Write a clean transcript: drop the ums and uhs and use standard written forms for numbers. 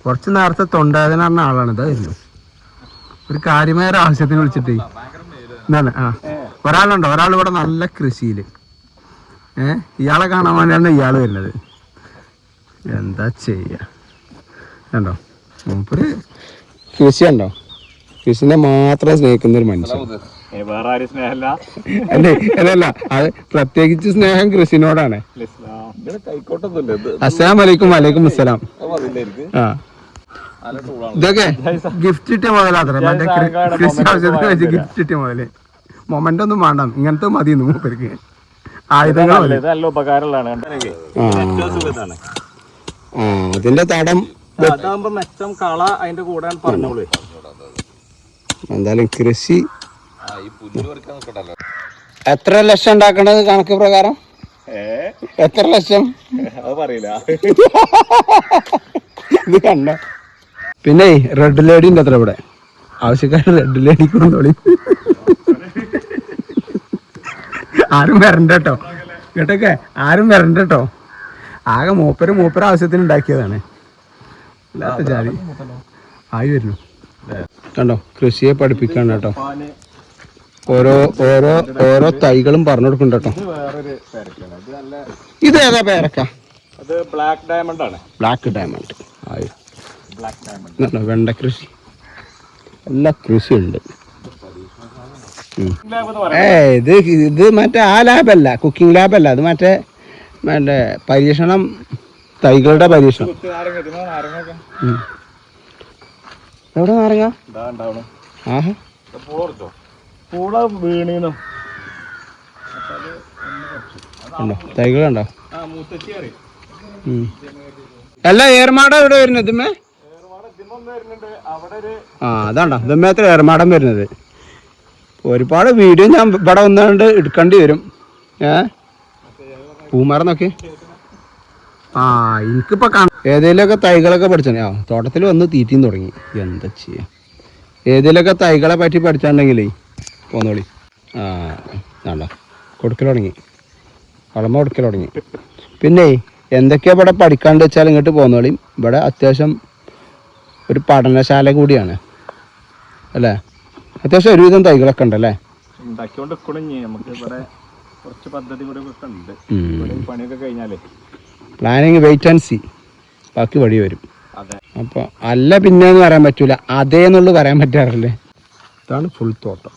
കുറച്ച് നേരത്തെ തൊണ്ടവേദന പറഞ്ഞ ആളാണ് ഇതായിരുന്നു. ഒരു കാര്യമായ ഒരു ആവശ്യത്തിന് വിളിച്ചിട്ടേ എന്താണ് ഒരാളുണ്ടോ, ഒരാൾ ഇവിടെ നല്ല കൃഷിയിൽ ഇയാളെ കാണാൻ വേണ്ടിയാണ് ഇയാൾ വരുന്നത്. എന്താ ചെയ്യാ കണ്ടോ, മൂപ്പര് കൃഷി ഉണ്ടോ, കൃഷിനെ മാത്രം സ്നേഹിക്കുന്ന ഒരു മനുഷ്യൻ. അല്ലല്ല, അത് പ്രത്യേകിച്ച് സ്നേഹം കൃഷിനോടാണ്. അസ്സലാമു അലൈക്കും. വലൈക്കും അസ്സലാം. ഇതൊക്കെ ഗിഫ്റ്റ് കിട്ടിയ മുതലാത്ര, മറ്റേ കൃഷി ആവശ്യത്തിന് വെച്ച് ഗിഫ്റ്റ് കിട്ടിയ മുതല്. മൊമെന്റ് ഒന്നും വേണ്ട, ഇങ്ങനത്തെ മതി മൂപ്പർക്ക്. ആയുധങ്ങൾ അതിന്റെ തടം എന്തായാലും കൃഷി എത്ര ലക്ഷം ഉണ്ടാക്കണത് കണക്ക് പ്രകാരം? എത്ര ലക്ഷം പറയില്ല. ഇത് കണ്ട പിന്നെ റെഡ് ലേഡി ഉണ്ട് അത്ര ഇവിടെ. ആവശ്യക്കാർ റെഡ് ലേഡി കൊണ്ടോളി. ആരും വരണ്ട കേട്ടോ, കേട്ടൊക്കെ ആരും വരണ്ട കേട്ടോ. ആകെ മൂപ്പര് ആവശ്യത്തിന് ഉണ്ടാക്കിയതാണ്. അല്ലാത്ത ജാതി ആയി വരുന്നു. കണ്ടോ, കൃഷിയെ പഠിപ്പിക്കാണ് കേട്ടോ. ഓരോ തൈകളും പറഞ്ഞു കൊടുക്കുന്നുണ്ട് കേട്ടോ. ഇത് ഏതാ പേരക്ക? ബ്ലാക്ക് ഡയമണ്ട് ആണ്. ബ്ലാക്ക് ഡയമണ്ട് ആയി. വെണ്ട കൃഷി, എല്ലാ കൃഷിയുണ്ട്. ഇത് മറ്റേ ആ ലാബല്ല, കുക്കിംഗ് ലാബല്ല, അത് മറ്റേ പരീക്ഷണം, തൈകളുടെ പരീക്ഷണം. എവിടെ നാരങ്ങ? ആഹാ, തൈകളുണ്ടോ? അല്ല, ഏർമാട എവിടെ വരുന്നത്? ഇതുമേ അതാണ്ടോ ഇതുമേ എത്ര ഏർമാടം വരുന്നത്. ഒരുപാട് വീഡിയോ ഞാൻ ഇവിടെ വന്നുകൊണ്ട് എടുക്കേണ്ടി വരും. പൂമരം നോക്കി. എനിക്കിപ്പോ ഏതെങ്കിലുമൊക്കെ തൈകളൊക്കെ പഠിച്ചാൽ തോട്ടത്തിൽ വന്ന് തീറ്റയും തുടങ്ങി. എന്താ ചെയ്യാ, ഏതെങ്കിലുമൊക്കെ തൈകളെ പറ്റി പഠിച്ചാണ്ടെങ്കിലേ പോന്നോളി. വേണ്ട, കൊടുക്കൽ തുടങ്ങി, വളമ കൊടുക്കൽ തുടങ്ങി. പിന്നെ എന്തൊക്കെയാ ഇവിടെ പഠിക്കാണ്ട് വെച്ചാൽ ഇങ്ങോട്ട് പോന്നോളി. ഇവിടെ അത്യാവശ്യം ഒരു പഠനശാല കൂടിയാണ് അല്ലേ. അത്യാവശ്യം ഒരുവിധം തൈകളൊക്കെ ഉണ്ടല്ലേ. പ്ലാനിങ് വെയിറ്റ് ആൻഡ് സി, ബാക്കി വഴി വരും. അപ്പൊ അല്ല പിന്നെന്ന് പറയാൻ പറ്റൂല, അതേന്നുള്ളു പറയാൻ പറ്റാറില്ലേ. ഇതാണ് ഫുൾ തോട്ടം.